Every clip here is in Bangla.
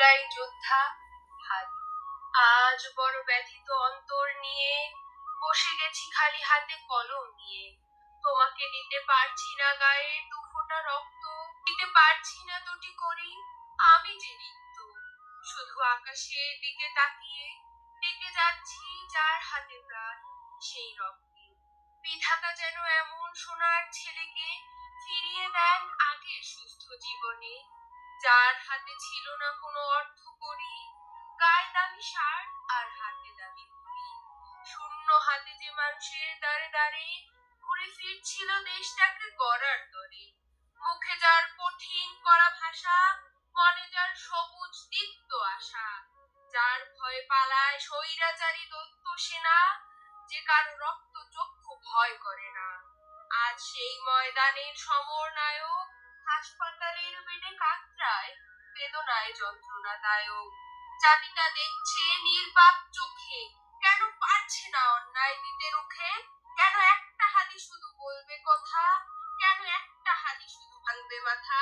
জুলাই যোদ্ধা হাদি। আজ বড় ব্যথিত অন্তর নিয়ে বসে গেছি খালি হাতে কলম নিয়ে। তোমাকে দিতে পারছি না গায়ে দু ফোঁটা রক্ত, দিতে পারছি না দুটি করি, আমি যে রিক্ত। শুধু আকাশের দিকে তাকিয়ে ডেকে যাচ্ছি যার হাতে প্রাণ সেই রক্তে। বিধাতা যেন এমন সোনার ছেলেকে ফিরিয়ে দেন আগের সুস্থ জীবনে, যার হাতে ছিল না কোনো অর্থ করি, গায়ে দামি শার্ট আর হাতে দামি ঘড়ি। শূন্য হাতে যে মানুষের দাঁড়ে দাঁড়ে ঘুরে ফিরছিল দেশটাকে গড়ার তরে। মুখে যার কঠিন করা ভাষা, মনে যার সবুজ দীপ্ত আশা, যার ভয়ে পালায় স্বৈরাচারী দৈত্য সেনা, যে কারো রক্ত চক্ষু ভয় করে না। আজ সেই ময়দানের সমর নায়ক হাসপাতালের বেডে কাতরায় বেদনায় যন্ত্রণাদায়ক। জাতিটা দেখছে নির্বাক চোখে, কেন পারছে না অন্যায় দিতে রুখে? কেন একটা হাতি শুধু বলবে কথা? কেন একটা হাতি শুধু ভাঙবে মাথা?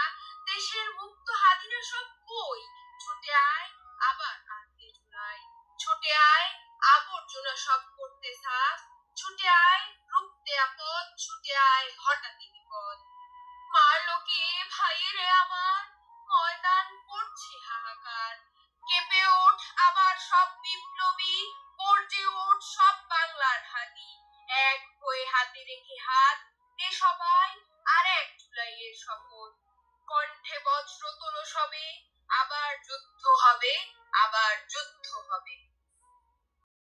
দেশের মুক্ত হাতিরা সব কই? ছুটে আয় আবার আনতে জুলাই, ছুটে আয় আবর্জনা সব করতে সাফ, ছুটে আয় রুখতে আপদ, ছুটে আয় হঠাৎ বিপদ।